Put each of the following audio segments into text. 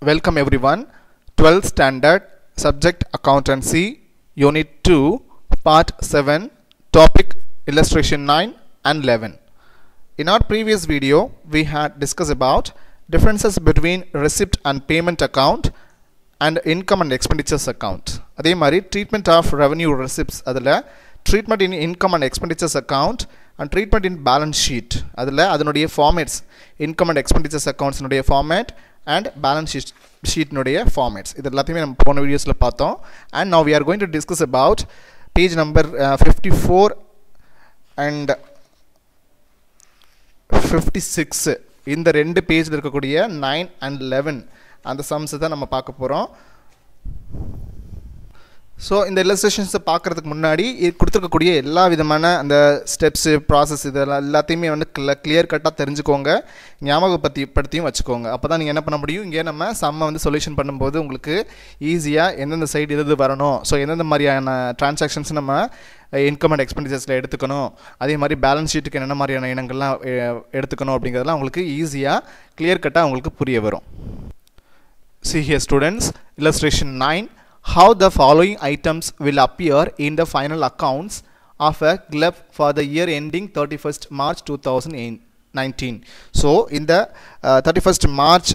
Welcome everyone. 12th standard subject accountancy unit 2 part 7 topic illustration 9 and 11. In our previous video we had discussed about differences between receipt and payment account and income and expenditures account. அதே மாதிரி treatment of revenue receipts அதில் treatment in income and expenditures account and treatment in balance sheet அதில் அதனுடைய formats income and expenditures accounts னுடைய format and balance sheet னுடைய formats இது எல்லாத்தையுமே நம்ம போன வீடியோஸ்ல பார்த்தோம். And now we are going to discuss about page number 54 and 56 இந்த ரெண்டு பேஜ்ல இருக்கக்கூடிய 9 and 11 அந்த sums தான் நம்ம பார்க்க போறோம். ஸோ இந்த இல்லஸ்ட்ரேஷன்ஸை பார்க்குறதுக்கு முன்னாடி கொடுத்துருக்கக்கூடிய எல்லா விதமான அந்த ஸ்டெப்ஸு ப்ராசஸ் இதெல்லாம் எல்லாத்தையுமே வந்து கிளியர் கட்டாக தெரிஞ்சுக்கோங்க, ஞாபகப்படுத்தியும் வச்சுக்கோங்க. அப்போ தான் நீங்கள் என்ன பண்ண முடியும், இங்கே நம்ம சம்மை வந்து சொல்யூஷன் பண்ணும்போது உங்களுக்கு ஈஸியாக எந்தெந்த சைடு எது வரணும், ஸோ எந்தெந்த மாதிரியான டிரான்சாக்ஷன்ஸ் நம்ம இன்கம் அண்ட் எக்ஸ்பெண்டிச்சர்ஸில் எடுத்துக்கணும், அதே மாதிரி பேலன்ஸ் ஷீட்டுக்கு என்னென்ன மாதிரியான இனங்கள்லாம் எடுத்துக்கணும் அப்படிங்கிறதுலாம் உங்களுக்கு ஈஸியாக கிளியர் கட்டாக உங்களுக்கு புரிய வரும். See here students, illustration 9. How the following items will appear in the final accounts of a GLEP for the year ending 31st March 2019. So in the 31st March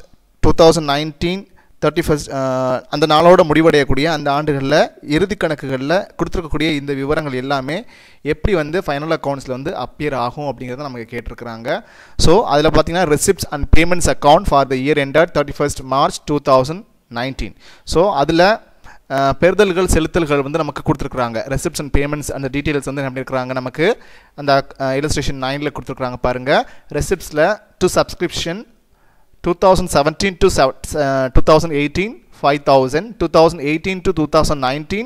2019 31st அந்த நாளோட முடிவடையக்கூடிய அந்த ஆண்டுகளில் இறுதி கணக்குகளில் கொடுத்துருக்கக்கூடிய இந்த விவரங்கள் எல்லாமே எப்படி வந்து ஃபைனல் அக்கௌண்ட்ஸில் வந்து அப்பியர் ஆகும் அப்படிங்கிறத நமக்கு கேட்டிருக்கிறாங்க. ஸோ அதில் பார்த்தீங்கன்னா receipts and payments account for the year ended 31st March 2019. So அதில் பெறுதல்கள் செலுத்தல்கள் வந்து நமக்கு கொடுத்துருக்குறாங்க. ரெசிப்ட்ஸ் அண்ட் பேமெண்ட்ஸ் அந்த டீட்டெயில்ஸ் வந்து எப்படி இருக்கிறாங்க நமக்கு அந்த இல்லஸ்ட்ரேஷன் 9ல் கொடுத்துருக்குறாங்க பாருங்கள். ரெசிப்ட்ஸில் to subscription 2017 to 2018 5,000, 2018 to 2019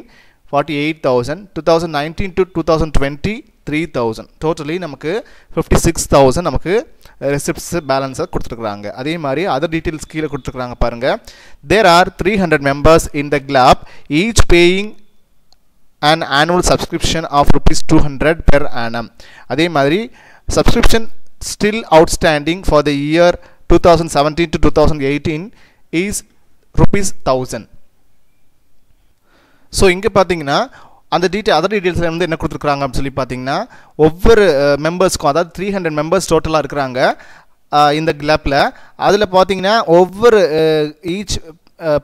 48,000, 2019 to 2020 3,000, totally நமக்கு 56,000 நமக்கு ரெசிப்ட்ஸ் பேலன்ஸை கொடுத்துருக்குறாங்க. அதே மாதிரி அதர் டீட்டெயில்ஸ் கீழே கொடுத்துருக்குறாங்க பாருங்கள். There are 300 members in the GLAP, each paying an annual subscription of ₹200 per annum. அதே மாதிரி subscription still outstanding for the year 2017 to 2018 is ₹1,000. So இங்கே பார்த்தீங்கன்னா அந்த அதர் டீட்டெயில்ஸில் வந்து என்ன கொடுத்துருக்குறாங்க அப்படின்னு சொல்லி பார்த்தீங்கன்னா ஒவ்வொரு மெம்பர்ஸ்க்கும், அதாவது 300 members டோட்டலாக இருக்கிறாங்க இந்த கிளாப்பில். அதில் பார்த்தீங்கன்னா ஒவ்வொரு ஈச்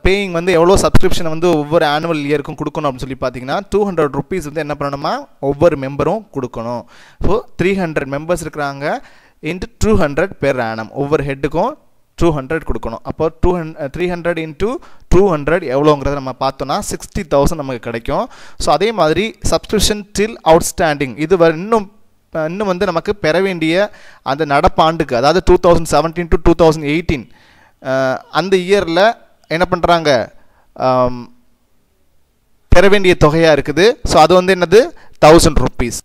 பேயிங் வந்து எவ்வளோ சப்ஸ்கிரிப்ஷன் வந்து ஒவ்வொரு ஆனுவல் இயருக்கும் கொடுக்கணும் அப்படின்னு சொல்லி பார்த்தீங்கன்னா ₹200 வந்து என்ன பண்ணணுமா ஒவ்வொரு மெம்பரும் கொடுக்கணும். ஸோ 300 members இருக்கிறாங்க இன்ட்டு 200 per annum, ஒவ்வொரு ஹெட்டுக்கும் 200 கொடுக்கணும். அப்போ 300 into 200 எவ்வளோங்கிறத நம்ம பார்த்தோன்னா 60,000 நமக்கு கிடைக்கும். ஸோ அதே மாதிரி சப்ஸ்கிரிப்ஷன் டில் அவுட்ஸ்டாண்டிங் இது இன்னும் வந்து நமக்கு பெற வேண்டிய அந்த நடப்பாண்டுக்கு, அதாவது 2017 to 2018 அந்த இயரில் என்ன பண்ணுறாங்க பெற வேண்டிய தொகையாக இருக்குது. ஸோ அது வந்து என்னது ₹1,000.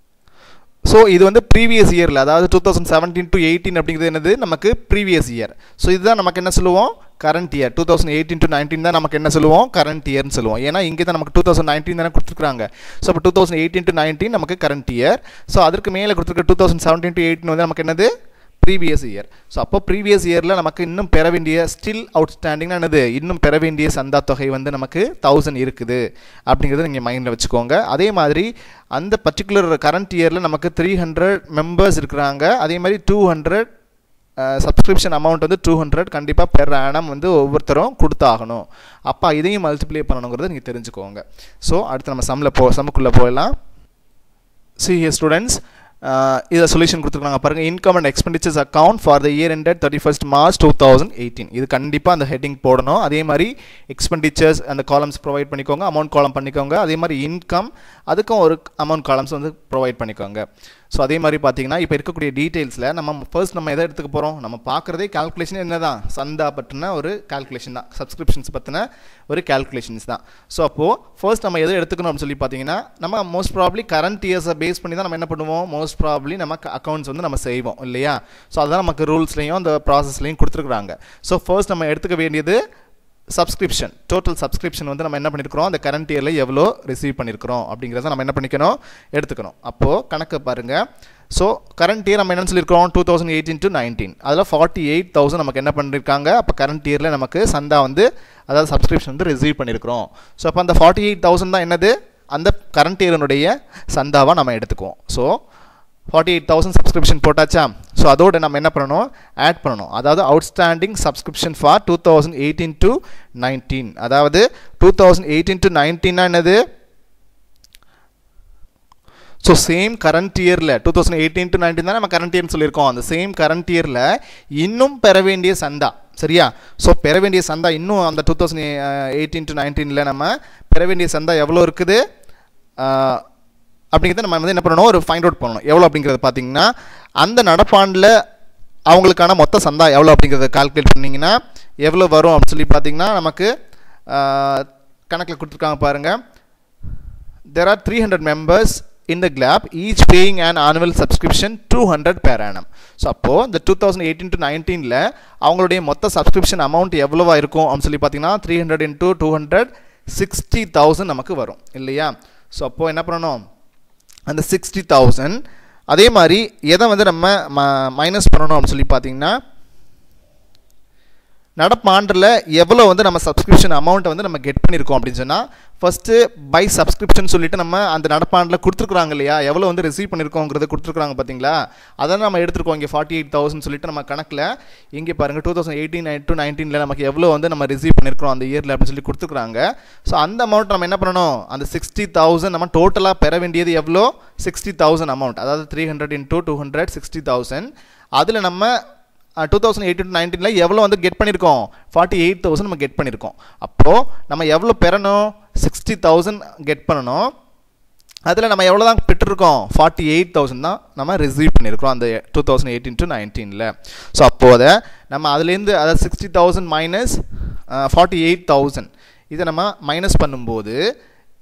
ஸோ இது வந்து ப்ரீவியஸ் இயரில், அதாவது 2017 to 18 அப்படிங்கிறது என்னது நமக்கு ப்ரீவியஸ் இயர். ஸோ இதுதான் நமக்கு என்ன சொல்லுவோம் கரண்ட் இயர். 2018 to 19 தான் நமக்கு என்ன சொல்லுவோம் கரண்ட் இயர்னு சொல்லுவோம். ஏன்னா இங்கே தான் நமக்கு 2019 தானே கொடுத்துருக்காங்க. ஸோ அப்போ 2018 to 19 நமக்கு கரண்ட் இயர். ஸோ அதற்கு மேலே கொடுத்துருக்க 2017 to 18 வந்து நமக்கு என்னது ப்ரீவியஸ் இயர். ஸோ அப்போ ப்ரீவியஸ் இயரில் நமக்கு இன்னும் பெற வேண்டிய ஸ்டில் அவுட்ஸ்டாண்டிங்னா என்னது இன்னும் பெற வேண்டிய சந்தா தொகை வந்து நமக்கு 1000 இருக்குது அப்படிங்கிறத நீங்கள் மைண்டில் வச்சுக்கோங்க. அதே மாதிரி அந்த பர்டிகுலர் கரண்ட் இயரில் நமக்கு 300 members இருக்கிறாங்க. அதே மாதிரி 200 சப்ஸ்கிரிப்ஷன் அமௌண்ட் வந்து 200 கண்டிப்பாக பெர் ஆனம் வந்து ஒவ்வொருத்தரும் கொடுத்தாகணும். அப்போ இதையும் மல்டிப்ளை பண்ணணுங்கிறத நீங்கள் தெரிஞ்சுக்கோங்க. ஸோ அடுத்து நம்ம சம்முக்குள்ளே போயிடலாம். See here students, இதை சொல்யூஷன் கொடுத்துருக்காங்க பாருங்கள். Income and expenditures account for the year ended 31st March 2018 இது கண்டிப்பாக அந்த ஹெட்டிங் போடணும். அதே மாதிரி எக்ஸ்பெண்டிச்சர்ஸ் அந்த காலம்ஸ் ப்ரொவைட் பண்ணிக்கோங்க, அமௌண்ட் காலம் பண்ணிக்கோங்க. அதே மாதிரி இன்கம் அதுக்கும் ஒரு அமௌண்ட் காலம்ஸ் வந்து ப்ரொவைட் பண்ணிக்கோங்க. ஸோ அதே மாதிரி பார்த்தீங்கன்னா இப்போ இருக்கக்கூடிய டீட்டெயில்ஸில் நம்ம எதை எடுத்துக்க போகிறோம், நம்ம பார்க்குறதே கால்குலேஷன் என்ன தான் சந்தா பற்றின ஒரு கால்குலேஷன் தான், சப்ஸ்கிரிப்ஷன்ஸ் பற்றின ஒரு கால்குலேஷன்ஸ் தான். ஸோ அப்போது ஃபர்ஸ்ட் நம்ம எதை எடுத்துக்கணும் அப்படின்னு சொல்லி பார்த்தீங்கன்னா நம்ம மோஸ்ட் ப்ராப்ளி கரண்ட் இயர்ஸை பேஸ் பண்ணி தான் நம்ம என்ன பண்ணுவோம் மோஸ்ட் ப்ராப்ளி நம்ம அக்கௌண்ட்ஸ் வந்து நம்ம செய்வோம் இல்லையா. ஸோ அதுதான் நமக்கு ரூல்ஸ்லையும் அந்த ப்ராசஸ்லையும் கொடுத்துருக்குறாங்க. ஸோ ஃபர்ஸ்ட் நம்ம எடுத்துக்க வேண்டியது சப்ஸ்கிரிப்ஷன் டோட்டல் சப்ஸ்கிரிப்ஷன் வந்து நம்ம என்ன பண்ணியிருக்கிறோம் அந்த கரண்ட் இயரில் எவ்வளோ ரிசீவ் பண்ணியிருக்கிறோம் அப்படிங்கிறத நம்ம என்ன பண்ணிக்கணும் எடுத்துக்கணும். அப்போது கணக்கு பாருங்கள். ஸோ கரண்ட் இயர் நம்ம என்னென்னு சொல்லியிருக்கிறோம் 2018 to 19 அதில் 48,000 நமக்கு என்ன பண்ணியிருக்காங்க. அப்போ கரண்ட் இயரில் நமக்கு சந்தா வந்து அதாவது சப்ஸ்கிரிப்ஷன் வந்து ரிசீவ் பண்ணியிருக்கிறோம். ஸோ அப்போ அந்த 48,000 தான் என்னது அந்த கரண்ட் இயரினுடைய சந்தாவாக நம்ம எடுத்துக்குவோம். ஸோ 48,000 சப்ஸ்கிரிப்ஷன் போட்டாச்சா. ஸோ அதோடு நம்ம என்ன பண்ணணும் ஆட் பண்ணணும். அதாவது அவுட்ஸ்டாண்டிங் சப்ஸ்கிரிப்ஷன் ஃபார் 2018 to 19 அதாவது 2018 to 19 என்னது. ஸோ சேம் கரண்ட் இயரில் 2018 to 19 தான் நம்ம கரண்ட் இயர்னு சொல்லியிருக்கோம். அந்த சேம் கரண்ட் இயரில் இன்னும் பெற வேண்டிய சந்தா சரியா. ஸோ பெற வேண்டிய சந்தா இன்னும் அந்த 2018 to 19 நம்ம பெற வேண்டிய சந்தா எவ்வளோ இருக்குது அப்படிங்கிறத நம்ம வந்து என்ன பண்ணணும் ஒரு ஃபைண்ட் அவுட் பண்ணணும். எவ்வளோ அப்படிங்கிறது பார்த்தீங்கன்னா அந்த நடப்பாண்டில் அவங்களுக்கான மொத்த சந்தா எவ்வளோ அப்படிங்கிறத கால்குலேட் பண்ணிங்கன்னா எவ்வளோ வரும் அப்படின்னு சொல்லி பார்த்தீங்கன்னா நமக்கு கணக்கில் கொடுத்துருக்காங்க பாருங்கள். there are 300 members in the club each paying an annual subscription 200 per annum. So அப்போது இந்த 2018 to 19 அவங்களுடைய மொத்த சப்ஸ்கிரிப்ஷன் அமௌண்ட் எவ்வளோவா இருக்கும் அப்படின்னு சொல்லி பார்த்தீங்கன்னா 300 into 200 60,000 நமக்கு வரும் இல்லையா. ஸோ அப்போது என்ன பண்ணணும் அந்த 60,000 அதே மாதிரி எதை வந்து நம்ம மைனஸ் பண்ணணும் அப்படின்னு சொல்லி பார்த்தீங்கன்னா நடப்பாண்டில் எவ்வளோ வந்து நம்ம சப்ஸ்கிரிப்ஷன் அமௌண்ட்டை வந்து நம்ம கெட் பண்ணியிருக்கோம் அப்படின்னு சொன்னால் ஃபஸ்ட்டு பை சப்ஸ்கிரிப்ஷன் சொல்லிட்டு நம்ம அந்த நடப்பாண்டில் கொடுத்துருக்குறாங்க இல்லையா எவ்வளோ வந்து ரிசீவ் பண்ணியிருக்கோங்கிறத கொடுத்துருக்குறாங்க பார்த்தீங்களா. அதெல்லாம் நம்ம எடுத்துருக்கோம் இங்கே 48,000 சொல்லிட்டு நம்ம கணக்கில் இங்கே பாருங்கள் 2018 to 19 நமக்கு எவ்வளோ வந்து நம்ம ரிசீவ் பண்ணியிருக்கிறோம் அந்த இயரில் அப்படின்னு சொல்லி கொடுத்துருக்குறாங்க. ஸோ அந்த அமௌண்ட் நம்ம என்ன பண்ணணும் அந்த 60,000 நம்ம டோட்டலாக பெற வேண்டியது எவ்வளோ 60,000 அமௌண்ட் அதாவது 300 into 200 60,000 அதில் நம்ம 2018 to 19 எவ்வளோ வந்து கெட் பண்ணியிருக்கோம் 48,000 நம்ம கெட் பண்ணியிருக்கோம். அப்போது நம்ம எவ்வளோ பெறணும் 60,000 கெட் பண்ணணும். அதில் நம்ம எவ்வளோ தான் பெற்றிருக்கோம் 48,000 தான் நம்ம ரிசீவ் பண்ணியிருக்கிறோம் அந்த 2018 to 19 ஸோ அப்போது நம்ம அதுலேருந்து அதாவது 60,000 மைனஸ் 48,000 இதை நம்ம மைனஸ் பண்ணும்போது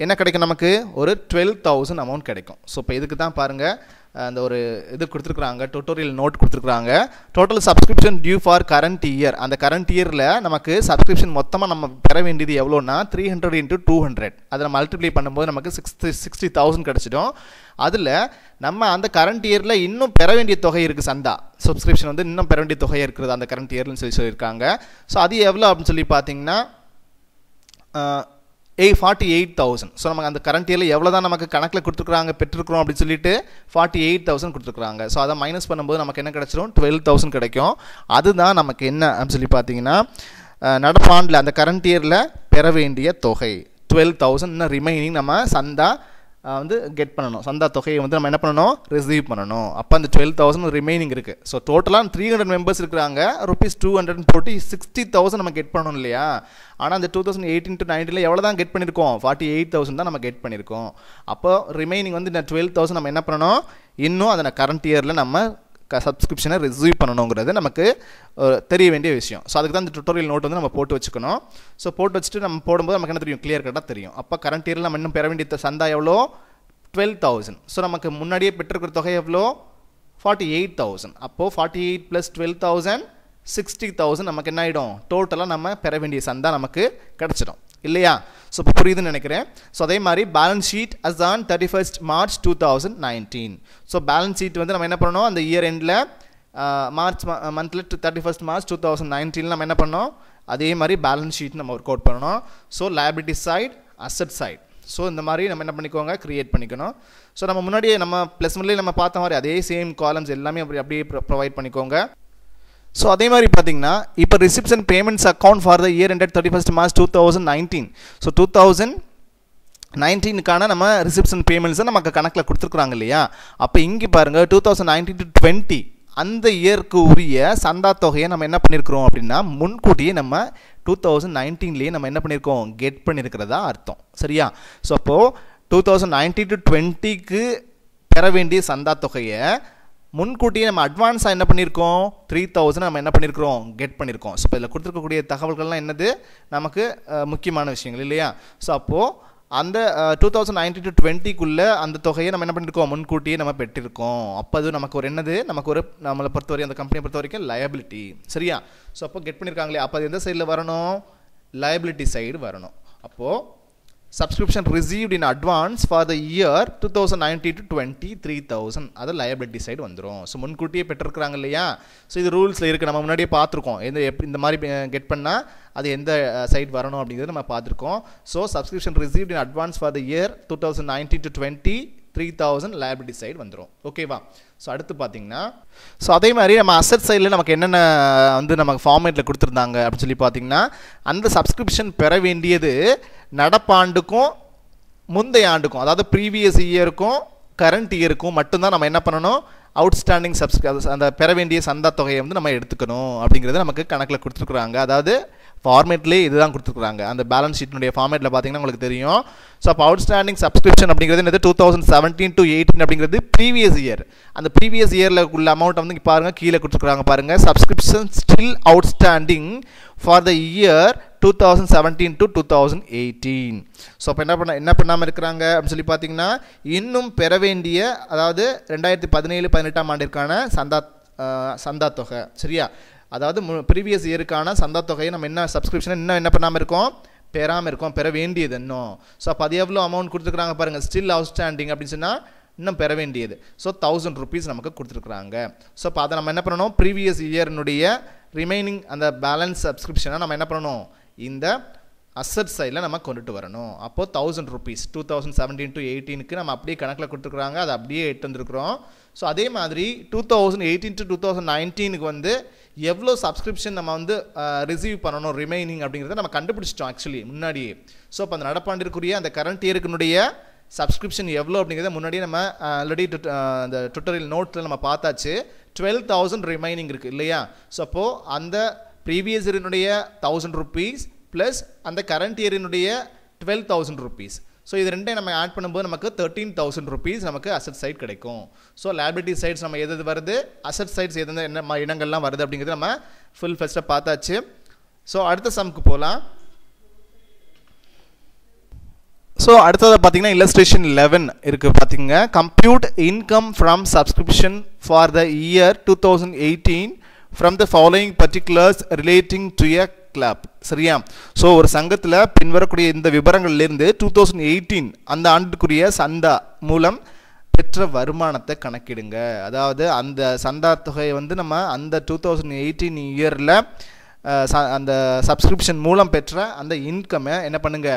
என்ன கிடைக்கும் நமக்கு ஒரு 12,000 அமௌண்ட் கிடைக்கும். ஸோ இப்போ இதுக்கு தான் பாருங்கள் அந்த ஒரு இது கொடுத்துருக்குறாங்க டுட்டோரியல் நோட் கொடுத்துருக்குறாங்க. Total subscription due for current year அந்த கரண்ட் இயரில் நமக்கு சப்ஸ்கிரிப்ஷன் மொத்தமாக நம்ம பெற வேண்டியது எவ்வளோன்னா 300 into 200 அதில் மல்டிப்ளை பண்ணும்போது நமக்கு 60,000 கிடச்சிடும். அதில் நம்ம அந்த கரண்ட் இயரில் இன்னும் பெற வேண்டிய தொகை இருக்குது சந்தா சப்ஸ்கிரிப்ஷன் வந்து இன்னும் பெற வேண்டிய தொகை இருக்குது அந்த கரண்ட் இயர்னு சொல்லியிருக்காங்க. ஸோ அது எவ்வளோ அப்படின்னு சொல்லி பார்த்தீங்கன்னா 48,000. ஸோ நமக்கு அந்த கரண்ட் இயரில் எவ்வளோ தான் நமக்கு கணக்கில் கொடுத்துருக்குறாங்க பெற்றிருக்கிறோம் அப்படின்னு சொல்லிட்டு 48,000 கொடுத்துருக்குறாங்க. ஸோ அதை மைனஸ் பண்ணும்போது நமக்கு என்ன கிடச்சிரும் 12,000 கிடைக்கும். அதுதான் நமக்கு என்ன அப்படின்னு சொல்லி பார்த்தீங்கன்னா நடப்பாண்டில் அந்த கரண்ட் இயரில் பெற வேண்டிய தொகை 12,000 இன்னும் ரிமைனிங் நம்ம சந்தா வந்து கெட் பண்ணணும் சந்தா தொகையை வந்து நம்ம என்ன பண்ணணும் ரிசீவ் பண்ணணும். அப்போ அந்த 12,000 ரிமைனிங் இருக்குது. ஸோ டோட்டலாக 300 மெம்பர்ஸ் இருக்கிறாங்க ₹200 போட்டு 60,000 நம்ம கெட் பண்ணணும் இல்லையா. ஆனால் அந்த 2018 to 19 எவ்வளோ தான் கெட் பண்ணியிருக்கோம் 48,000 தான் நம்ம கெட் பண்ணியிருக்கோம். அப்போ ரிமைனிங் வந்து இந்த 12,000 நம்ம என்ன பண்ணணும் இன்னும் அதை கரண்ட் இயரில் நம்ம சப்ஸ்கிரிப்ஷனை ரிசீவ் பண்ணணுங்கிறது நமக்கு தெரிய வேண்டிய விஷயம். ஸோ அதுக்கு தான் இந்த டுட்டோரியல் நோட் வந்து நம்ம போட்டு வச்சுக்கணும். ஸோ போட்டு வச்சுட்டு நம்ம போடும்போது நமக்கு என்ன தெரியும் கிளியர் கட்டாக தெரியும். அப்போ கரண்ட் இயரில் நம்ம இன்னும் பெற வேண்டிய சந்தா எவ்வளோ 12,000. ஸோ நமக்கு முன்னாடியே பெற்றிருக்கிற தொகை எவ்வளோ 48,000. அப்போது 48 + 12,000 60,000 நமக்கு என்ன ஆகிடும் டோட்டலாக நம்ம பெற வேண்டிய சந்தா நமக்கு கிடச்சிடும் இல்லையா. ஸோ இப்போ புரியுதுன்னு நினைக்கிறேன். ஸோ அதே மாதிரி balance sheet us on 31st March 2019. So balance sheet வந்து நம்ம என்ன பண்ணணும் அந்த இயர் எண்டில் மார்ச் மந்தில் 31st March 2019 நம்ம என்ன பண்ணோம் அதே மாதிரி பேலன்ஸ் ஷீட் நம்ம ஒர்க் அவுட் பண்ணணும். So liability side asset side so இந்த மாதிரி நம்ம என்ன பண்ணிக்கோங்க க்ரியேட் பண்ணிக்கணும். ஸோ நம்ம முன்னாடியே நம்ம ப்ளஸ் ஒன்லேயே நம்ம பார்த்த மாதிரி அதே சேம் காலம்ஸ் எல்லாமே அப்படியே ப்ரொவைட் பண்ணிக்கோங்க. ஸோ அதே மாதிரி பார்த்தீங்கன்னா இப்போ reception payments account for the year ended 31st March 2019. So 2019க்கான நம்ம ரிசிப்ஷன் பேமெண்ட்ஸை நமக்கு கணக்கில் கொடுத்துருக்குறாங்க இல்லையா. அப்போ இங்கே பாருங்கள் 2019 to 20 அந்த இயருக்கு உரிய சந்தா தொகையை நம்ம என்ன பண்ணியிருக்கிறோம் அப்படின்னா முன்கூட்டியே நம்ம 2019லேயே நம்ம என்ன பண்ணியிருக்கோம் கெட் பண்ணியிருக்கிறதா அர்த்தம் சரியா. ஸோ அப்போது 2019 to 20க்கு பெற வேண்டிய சந்தா தொகையை முன்கூட்டியே நம்ம அட்வான்ஸாக என்ன பண்ணியிருக்கோம் 3,000 நம்ம என்ன பண்ணியிருக்கிறோம் கெட் பண்ணியிருக்கோம். ஸோ இப்போ இதில் கொடுத்துருக்கக்கூடிய தகவல்கள்லாம் என்னது நமக்கு முக்கியமான விஷயங்கள் இல்லையா. ஸோ அப்போது அந்த 2019 to 20க்குள்ளே அந்த தொகையை நம்ம என்ன பண்ணியிருக்கோம் முன்கூட்டியே நம்ம பெற்றிருக்கோம். அப்போ அது நமக்கு ஒரு என்னது நமக்கு ஒரு நம்மளை பொறுத்தவரைக்கும் அந்த கம்பெனியை பொறுத்த வரைக்கும் லயபிலிட்டி சரியா. ஸோ அப்போ கெட் பண்ணியிருக்காங்களே அப்போ அது எந்த சைடில் வரணும் liability side வரணும். அப்போ subscription received in advance for the year 2019 to 20 3000 அது liability side வந்துரும். ஸோ முன்கூட்டியே பெற்றிருக்கிறாங்க இல்லையா, ஸோ இது ரூல்ஸில் இருக்குது, நம்ம முன்னாடியே பார்த்துருக்கோம். இந்த மாதிரி கெட் பண்ணால் அது எந்த சைட் வரணும் அப்படிங்கிறது நம்ம பார்த்துருக்கோம். So subscription received in advance for the year 2019 to 20 3000 liability side வந்துரும். ஓகேவா? ஸோ அடுத்து பார்த்தீங்கன்னா, ஸோ அதே மாதிரி நம்ம அசட் சைடில் நமக்கு என்னென்ன வந்து நமக்கு ஃபார்மேட்டில் கொடுத்துருந்தாங்க அப்படின்னு சொல்லி பார்த்தீங்கன்னா, அந்த சப்ஸ்கிரிப்ஷன் பெற வேண்டியது நடப்பாண்டுக்கும் முந்தைய ஆண்டுக்கும், அதாவது ப்ரீவியஸ் இயருக்கும் கரண்ட் இயருக்கும் மட்டும்தான் நம்ம என்ன பண்ணணும், அவுட்ஸ்டாண்டிங் அந்த பெற வேண்டிய சந்தா தொகையை வந்து நம்ம எடுத்துக்கணும் அப்படிங்கிறது நமக்கு கணக்கில் கொடுத்துருக்குறாங்க. அதாவது ஃபார்மேட்லேயே இதுதான் கொடுத்துருக்குறாங்க. அந்த பேலன்ஸ் ஷீட்டினுடைய ஃபார்மேட்டில் பார்த்தீங்கன்னா உங்களுக்கு தெரியும். ஸோ அப்போ அவுட்ஸ்டாண்டிங் சப்ஸ்கிரிப்ஷன் அப்படிங்கிறது என்னது 2017 to 18 அப்படிங்கிறது ப்ரீவியஸ் இயர். அந்த ப்ரீவியஸ் இயரில் உள்ள அமௌண்ட் வந்து பாருங்கள் கீழே கொடுத்துருக்குறாங்க பாருங்கள், subscription still outstanding for the year 2017 to 2018. So அப்போ என்ன பண்ணாமல் இருக்கிறாங்க அப்படின்னு சொல்லி பார்த்தீங்கன்னா, இன்னும் பெற வேண்டிய, அதாவது 2017-18 ஆண்டிற்கான சந்தா தொகை, சரியா, அதாவது ப்ரீவியஸ் இயருக்கான சந்தா தொகையை நம்ம என்ன சப்ஸ்கிரிப்ஷன் இன்னும் என்ன பண்ணாமல் இருக்கோம், பெறாமல் இருக்கோம், பெற வேண்டியது இன்னும். ஸோ அப்போ அது எவ்வளோ அமௌண்ட் கொடுத்துருக்குறாங்க பாருங்கள், ஸ்டில் அவுட்ஸ்டாண்டிங் அப்படின்னு சொன்னால் இன்னும் பெற வேண்டியது. ஸோ 1000 rupees நமக்கு கொடுத்துருக்குறாங்க. ஸோ அப்போ அதை நம்ம என்ன பண்ணணும், ப்ரீவியஸ் இயர்னுடைய ரிமைனிங் அந்த பேலன்ஸ் சப்ஸ்கிரிப்ஷனை நம்ம என்ன பண்ணணும், இந்த அசட் சைடில் நம்ம கொண்டுட்டு வரணும். அப்போது 1000 rupees 2017 to 18க்கு நம்ம அப்படியே கணக்கில் கொடுத்துருக்குறாங்க, அதை அப்படியே எட்டு வந்துருக்குறோம். ஸோ அதே மாதிரி 2018 to 2019க்கு வந்து எவ்வளோ சப்ஸ்கிரிப்ஷன் நம்ம வந்து ரிசீவ் பண்ணணும் ரிமைனிங் அப்படிங்கிறத நம்ம கண்டுபிடிச்சிட்டோம் ஆக்சுவலி முன்னாடியே. ஸோ அப்போ அந்த நடப்பாண்டிற்குரிய அந்த கரண்ட் இயருக்குனுடைய சப்ஸ்கிரிப்ஷன் எவ்வளோ அப்படிங்கிறத முன்னாடியே நம்ம ஆல்ரெடி அந்த டுட்டோரியல் நோட்டில் நம்ம பார்த்தாச்சு. 12,000 ரிமைனிங் இருக்குது இல்லையா. ஸோ அப்போது அந்த ப்ரீவியஸ் இயரினுடைய 1000 rupees ப்ளஸ் அந்த கரண்ட் இயரினுடைய 12,000 rupees. ஸோ இது ரெண்டையும் நம்ம ஆட் பண்ணும்போது நமக்கு 13,000 rupees நமக்கு அசட் சைட் கிடைக்கும். ஸோ லைபிலிட்டி சைட்ஸ் நம்ம எது வருது, அசட் சைட்ஸ் எது என்ன இனங்கள்லாம் வருது அப்படிங்கிறது நம்ம ஃபுல் ஃபஸ்ட்டாக பார்த்தாச்சு. ஸோ அடுத்த சம்க்கு போகலாம். ஸோ அடுத்தது பார்த்தீங்கன்னா illustration 11 இருக்குது பார்த்திங்க. Compute income from subscription for the year 2018 from the following particulars relating to a club. சரியா. ஸோ ஒரு சங்கத்தில் பின்வரக்கூடிய இந்த விவரங்கள்லேருந்து 2018 அந்த ஆண்டுக்குரிய சந்தா மூலம் பெற்ற வருமானத்தை கணக்கிடுங்க. அதாவது அந்த சந்தா தொகையை வந்து நம்ம அந்த 2018 இயரில் அந்த சப்ஸ்கிரிப்ஷன் மூலம் பெற்ற அந்த இன்கம்மை என்ன பண்ணுங்க,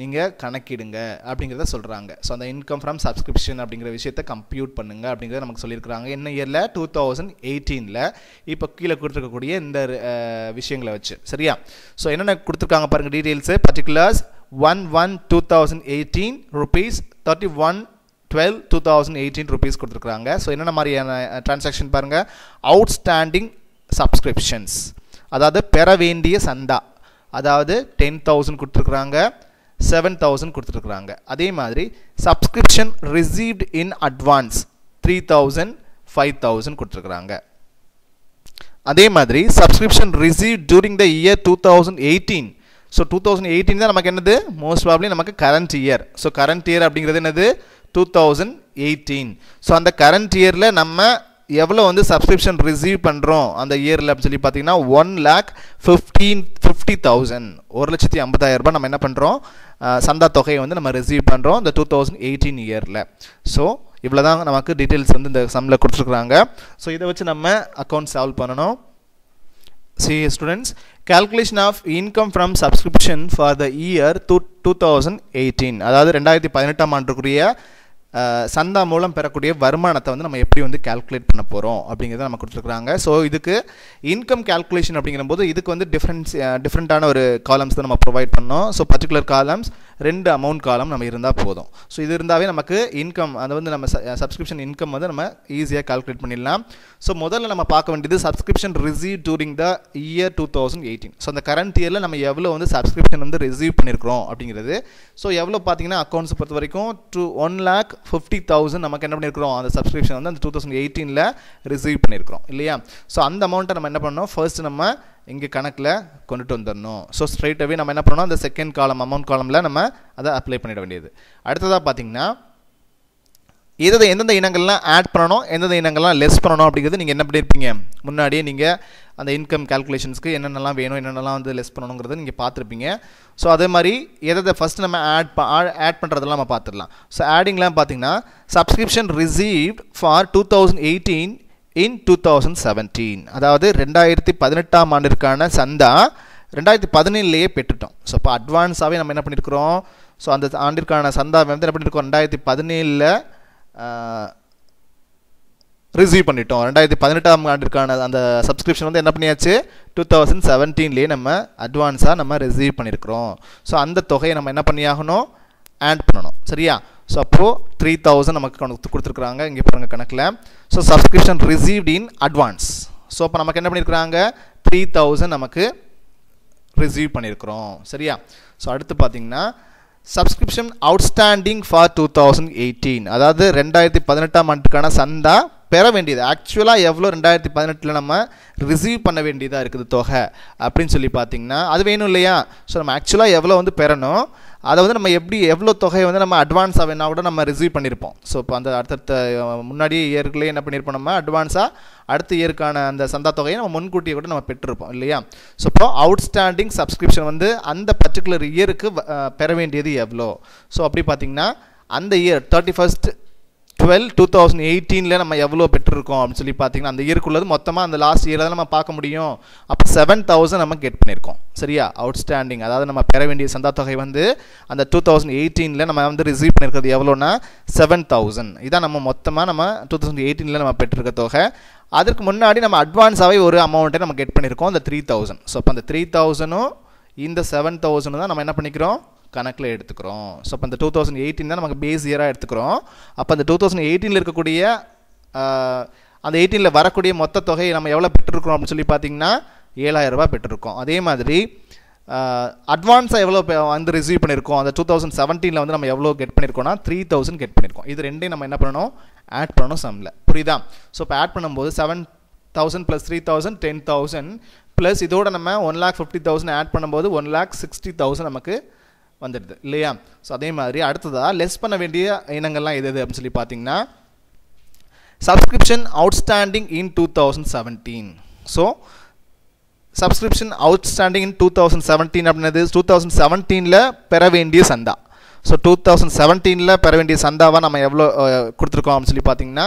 நீங்கள் கணக்கிடுங்க அப்படிங்கிறத சொல்கிறாங்க. ஸோ அந்த இன்கம் ஃப்ரம் சப்ஸ்கிரிப்ஷன் அப்படிங்கிற விஷயத்தை கம்ப்யூட் பண்ணுங்க அப்படிங்கிறத நமக்கு சொல்லியிருக்கிறாங்க. என்ன இயரில், 2018ல். இப்போ கீழே கொடுத்துருக்கக்கூடிய இந்த விஷயங்களை வச்சு. சரியா. ஸோ என்னென்ன கொடுத்துருக்காங்க பாருங்கள் டீட்டெயில்ஸு. பர்டிகுலர்ஸ் 1/1/2018 rupees 31/12/2018 rupees கொடுத்துருக்குறாங்க. ஸோ என்னென்ன மாதிரியான டிரான்சாக்ஷன் பாருங்கள். அவுட்ஸ்டாண்டிங் சப்ஸ்கிரிப்ஷன்ஸ், அதாவது பெற வேண்டிய சந்தா, அதாவது 10,000 கொடுத்துருக்குறாங்க, 7,000 கொடுத்துருக்குறாங்க. அதே மாதிரி சப்ஸ்கிரிப்ஷன் ரிசீவ்ட் இன் அட்வான்ஸ் 3,000 5,000 கொடுத்துருக்குறாங்க. அதே மாதிரி subscription received during the year 2018. So 2018 தான் நமக்கு என்னது, மோஸ்ட் ப்ராப்ளி நமக்கு current year. So current year அப்படிங்கிறது என்னது 2018. ஸோ அந்த கரண்ட் இயரில் நம்ம எவ்வளோ வந்து சப்ஸ்கிரிப்ஷன் ரிசீவ் பண்ணுறோம் அந்த இயரில் அப்படின்னு சொல்லி பார்த்தீங்கன்னா 1,50,000 1,50,000 நம்ம என்ன பண்ணுறோம், சந்தா தொகையை வந்து நம்ம ரிசீவ் பண்ணுறோம் இந்த 2018 இயரில். ஸோ இவ்வளோ தான் நமக்கு டீட்டெயில்ஸ் வந்து இந்த சம்மில் கொடுத்துருக்குறாங்க. ஸோ இதை வச்சு நம்ம அக்கௌண்ட் சால்வ் பண்ணணும். See students, calculation of income from subscription for the year 2018, அதாவது 2018 ஆண்டுக்குரிய சந்தா மூலம் பெறக்கூடிய வருமானத்தை வந்து நம்ம எப்படி வந்து கால்குலேட் பண்ண போகிறோம் அப்படிங்கிறத நம்ம கொடுத்துருக்குறாங்க. ஸோ இதுக்கு இன்கம் கால்குலேஷன் அப்படிங்கிற போது இதுக்கு வந்து டிஃப்ரெண்ட்டான ஒரு காலம்ஸ் தான் நம்ம ப்ரொவைட் பண்ணோம். ஸோ பர்டிகுலர் காலம்ஸ் 2 அமௌண்ட் காலம் நம்ம இருந்தால் போதும். ஸோ இது இருந்தாவே நமக்கு இன்கம், அதை வந்து நம்ம சப்ஸ்கிரிப்ஷன் இன்கம் வந்து நம்ம ஈஸியாக கால்குலேட் பண்ணிடலாம். ஸோ முதல்ல நம்ம பார்க்க வேண்டியது subscription receive during the year 2018. So அந்த கரண்ட் இயரில் நம்ம எவ்வளோ வந்து சப்ஸ்கிரிப்ஷன் வந்து ரிசீவ் பண்ணியிருக்கிறோம் அப்படிங்கிறது. ஸோ எவ்வளோ பார்த்தீங்கன்னா அக்கௌண்ட்ஸ் பொறுத்த வரைக்கும் 1,50,000 நமக்கு என்ன பண்ணியிருக்கிறோம், அந்த சப்ஸ்கிரிப்ஷன் வந்து அந்த 2018ல் ரிசீவ் பண்ணியிருக்கிறோம் இல்லையா. ஸோ அந்த அமௌண்ட்டை நம்ம என்ன பண்ணோம், ஃபர்ஸ்ட் நம்ம இங்கே கணக்கில் கொண்டுட்டு வந்துடணும். ஸோ ஸ்ட்ரைட்டாகவே நம்ம என்ன பண்ணணும், அந்த செகண்ட் காலம் அமௌண்ட் காலமில் நம்ம அதை அப்ளை பண்ணிட வேண்டியது. அடுத்ததாக பார்த்தீங்கன்னா எந்தெந்த இனங்கள்லாம் ஆட் பண்ணணும், எந்தெந்த இனங்கள்லாம் லெஸ் பண்ணணும் அப்படிங்கிறது நீங்கள் என்ன பண்ணியிருப்பீங்க, முன்னாடியே நீங்கள் அந்த இன்கம் கால்குலேஷன்ஸ்க்கு என்னென்னலாம் வேணும், என்னென்னலாம் வந்து லெஸ் பண்ணணுங்கிறத நீங்கள் பார்த்துருப்பீங்க. ஸோ அதே மாதிரி எதை ஃபஸ்ட்டு நம்ம ஆட் பண்ணுறதெல்லாம் நம்ம பார்த்துடலாம். ஸோ ஆடிங்லாம் பார்த்தீங்கன்னா சப்ஸ்கிரிப்ஷன் ரிசீவ்ட் ஃபார் 2018 இன் 2017, அதாவது 2018ஆம் ஆண்டிற்கான சந்தா 2017லேயே பெற்றுட்டோம். ஸோ இப்போ அட்வான்ஸாகவே நம்ம என்ன பண்ணியிருக்கிறோம், ஸோ அந்த ஆண்டிற்கான சந்தா வந்து என்ன பண்ணியிருக்கோம், 2017 ரிசீவ் பண்ணிட்டோம். 2018ஆம் ஆண்டிற்கான அந்த சப்ஸ்கிரிப்ஷன் வந்து என்ன பண்ணியாச்சு, 2017லேயே நம்ம அட்வான்ஸாக நம்ம ரிசீவ் பண்ணியிருக்கிறோம். ஸோ அந்த தொகையை நம்ம என்ன பண்ணியாகணும், ஆட் பண்ணணும். சரியா? ஸோ அப்போது 3000 நமக்கு கொடுத்துருக்குறாங்க இங்கே பாருங்க கணக்கில். So subscription received in advance. So அப்போ நமக்கு என்ன பண்ணியிருக்கிறாங்க, 3000 நமக்கு ரிசீவ் பண்ணியிருக்கிறோம். சரியா? ஸோ அடுத்து பார்த்தீங்கன்னா சப்ஸ்கிரிப்ஷன் அவுட்ஸ்டாண்டிங் ஃபார் 2018, அதாவது 2018ஆம் ஆண்டுக்கான சந்தா பெற வேண்டியது ஆக்சுவலாக எவ்வளோ 2018 நம்ம ரிசீவ் பண்ண வேண்டியதாக இருக்குது தொகை அப்படின்னு சொல்லி பார்த்தீங்கன்னா அது வேணும் இல்லையா. ஸோ நம்ம ஆக்சுவலாக எவ்வளோ வந்து பெறணும், அதை வந்து நம்ம எவ்வளோ தொகையை வந்து நம்ம அட்வான்ஸாக வேணா கூட நம்ம ரிசீவ் பண்ணியிருப்போம். ஸோ இப்போ அந்த அடுத்த முன்னாடி இயர்களே என்ன பண்ணியிருப்போம், நம்ம அட்வான்ஸாக அடுத்த இயருக்கான அந்த சந்தா தொகையை நம்ம முன்கூட்டியே கூட நம்ம பெற்றிருப்போம் இல்லையா. ஸோ இப்போ அவுட்ஸ்டாண்டிங் சப்ஸ்கிரிப்ஷன் வந்து அந்த பர்டிகுலர் இயருக்கு பெற வேண்டியது எவ்வளோ. ஸோ அப்படி பார்த்தீங்கன்னா அந்த இயர் 31/12/2018 நம்ம எவ்வளோ பெற்றிருக்கோம் அப்படின்னு சொல்லி பார்த்தீங்கன்னா அந்த இயருக்குள்ளது மொத்தமாக அந்த லாஸ்ட் இயரில் தான் நம்ம பார்க்க முடியும். அப்போ 7000 நம்ம கெட் பண்ணியிருக்கோம். சரியா? அவுட்ஸ்டாண்டிங், அதாவது நம்ம பெற வேண்டிய சந்தா தொகை வந்து அந்த 2018 நம்ம வந்து ரிசீவ் பண்ணியிருக்கிறது எவ்வளோன்னா 7000. இதான் நம்ம மொத்தமாக நம்ம 2018 நம்ம பெற்றிருக்க தொகை. அதுக்கு முன்னாடி நம்ம அட்வான்ஸாகவே ஒரு அமௌண்ட்டை நம்ம கெட் பண்ணியிருக்கோம், அந்த 3000. ஸோ அப்போ அந்த 3000 இந்த 7000 தான் நம்ம என்ன பண்ணிக்கிறோம், கணக்கில் எடுத்துக்கிறோம். ஸோ அப்போ அந்த 2018 தான் நமக்கு பேஸ் இயராக எடுத்துக்கிறோம். அப்போ அந்த 2018 இருக்கக்கூடிய அந்த 18 வரக்கூடிய மொத்த தொகை நம்ம எவ்வளோ பெற்றிருக்கிறோம் அப்படின்னு சொல்லி பார்த்தீங்கன்னா 7000 ரூபாய் பெற்றிருக்கோம். அதே மாதிரி அட்வான்ஸாக எவ்வளோ வந்து ரிசீவ் பண்ணியிருக்கோம், அந்த 2017 வந்து நம்ம எவ்வளோ கெட் பண்ணியிருக்கோம்னா 3000 கெட் பண்ணியிருக்கோம். இது ரெண்டையும் நம்ம என்ன பண்ணணும், ஆட் பண்ணணும் சம்மில். புரியுதா? ஸோ இப்போ ஆட் பண்ணும்போது 7000 + 3000 10,000 ப்ளஸ் இதோட நம்ம 1,50,000 ஆட் பண்ணும்போது 1,60,000 நமக்கு வந்துடுது இல்லையா. ஸோ அதே மாதிரி அடுத்ததாக லெஸ் பண்ண வேண்டிய இனங்கள்லாம் எது அப்படின்னு சொல்லி பார்த்தீங்கன்னா சப்ஸ்கிரிப்ஷன் அவுட்ஸ்டாண்டிங் இன் 2017. ஸோ சப்ஸ்கிரிப்ஷன் அவுட்ஸ்டாண்டிங் இன் 2017 அப்படின்னது 2017 பெற வேண்டிய சந்தா. ஸோ 2017 பெற வேண்டிய சந்தாவாக நம்ம எவ்வளோ கொடுத்துருக்கோம் அப்படின்னு சொல்லி பார்த்தீங்கன்னா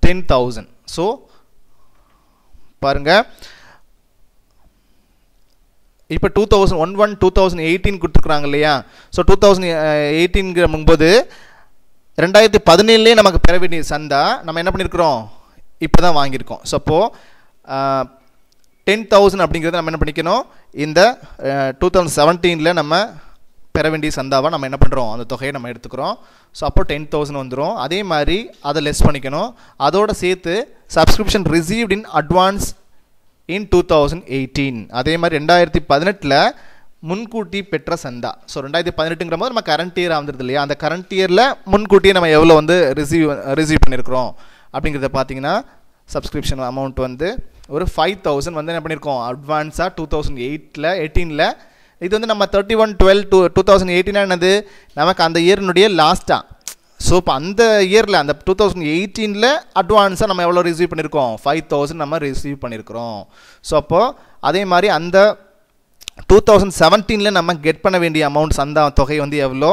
10,000. ஸோ பாருங்கள், இப்போ 2018 கொடுத்துருக்குறாங்க இல்லையா. ஸோ 2018 போது 2017 நமக்கு பெற வேண்டிய சந்தா நம்ம என்ன பண்ணியிருக்கிறோம், இப்போ தான் வாங்கியிருக்கோம். ஸோ அப்போது 10,000 அப்படிங்கிறத நம்ம என்ன பண்ணிக்கணும், இந்த 2017 நம்ம பெற வேண்டிய சந்தாவை நம்ம என்ன பண்ணுறோம், அந்த தொகையை நம்ம எடுத்துக்கிறோம். ஸோ அப்போ 10,000 வந்துடும். அதே மாதிரி அதை லெஸ் பண்ணிக்கணும். அதோடு சேர்த்து சப்ஸ்கிரிப்ஷன் ரிசீவ்ட் இன் அட்வான்ஸ் இன் 2018, அதே மாதிரி 2018 முன்கூட்டி பெற்ற சந்தா. ஸோ 2018 போது நம்ம கரண்ட் இயர் வந்துடுது இல்லையா. அந்த கரண்ட் இயரில் முன்கூட்டியே நம்ம எவ்வளோ வந்து ரிசீவ் பண்ணியிருக்கிறோம் அப்படிங்கிறத பார்த்தீங்கன்னா சப்ஸ்கிரிப்ஷன் அமௌண்ட் வந்து ஒரு 5,000 வந்து என்ன பண்ணியிருக்கோம் அட்வான்ஸாக 2018 இது வந்து நம்ம 31/12/2018 என்னது நமக்கு அந்த இயர்னுடைய லாஸ்ட்டாக. ஸோ இப்போ அந்த இயரில் அந்த 2018 அட்வான்ஸாக நம்ம எவ்வளோ ரிசீவ் பண்ணியிருக்கோம், 5,000 நம்ம ரிசீவ் பண்ணியிருக்கிறோம். ஸோ அப்போது அதே மாதிரி அந்த 2017 நம்ம கெட் பண்ண வேண்டிய அமௌண்ட் சந்தா தொகை வந்து எவ்வளோ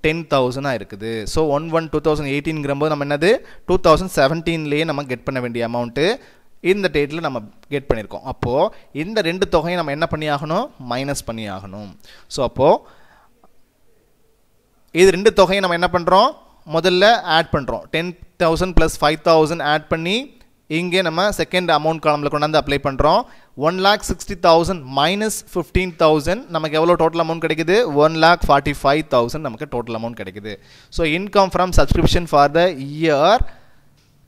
10,000 இருக்குது. ஸோ 1/1/2018 போது நம்ம என்னது 2017 நம்ம கெட் பண்ண வேண்டிய அமௌண்ட்டு இந்த டேட்டில் நம்ம கெட் பண்ணியிருக்கோம். அப்போது இந்த ரெண்டு தொகையை நம்ம என்ன பண்ணி ஆகணும், மைனஸ் பண்ணி ஆகணும். ஸோ அப்போது இது ரெண்டு தொகையை நம்ம என்ன பண்ணுறோம், முதல்ல ஆட் பண்ணுறோம். 10,000 + 5,000 ஆட் பண்ணி இங்கே நம்ம செகண்ட் அமௌண்ட் காலமில் கொண்டாந்து அப்ளை பண்ணுறோம். 1,60,000 - 15,000 நமக்கு எவ்வளோ டோட்டல் அமௌண்ட் கிடைக்குது, 1,45,000 நமக்கு டோட்டல் அமௌண்ட் கிடைக்குது. So income from subscription for the year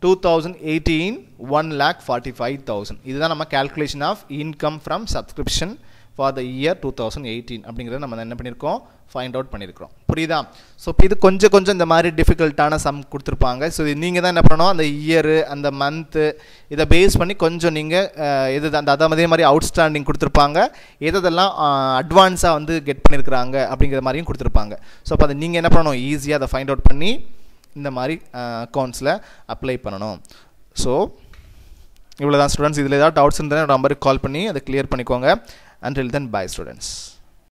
2018 1,45,000. இதுதான் நம்ம calculation of income from subscription for the year 2018 அப்படிங்கிறத நம்ம என்ன பண்ணியிருக்கோம், ஃபைண்ட் அவுட் பண்ணியிருக்கிறோம். புரியுதா? ஸோ இப்போ இது கொஞ்சம் இந்த மாதிரி டிஃபிகல்ட்டான சம் கொடுத்துருப்பாங்க. ஸோ இது நீங்கள் தான் என்ன பண்ணணும், அந்த இயரு அந்த மந்த்து இதை பேஸ் பண்ணி கொஞ்சம் நீங்கள் எது அந்த அதே மாதிரி அவுட்ஸ்டாண்டிங் கொடுத்துருப்பாங்க, எதெல்லாம் அட்வான்ஸாக வந்து கெட் பண்ணியிருக்கிறாங்க அப்படிங்கிற மாதிரியும் கொடுத்துருப்பாங்க. ஸோ அப்போ அதை நீங்கள் என்ன பண்ணணும், ஈஸியாக அதை ஃபைண்ட் அவுட் பண்ணி இந்த மாதிரி அக்கௌண்ட்ஸில் அப்ளை பண்ணணும். ஸோ இவ்வளோ தான் ஸ்டூடெண்ட்ஸ். இதில் ஏதாவது டவுட்ஸ் இருந்தால் நம்பருக்கு கால் பண்ணி அதை கிளியர் பண்ணிக்கோங்க. Until then, bye students.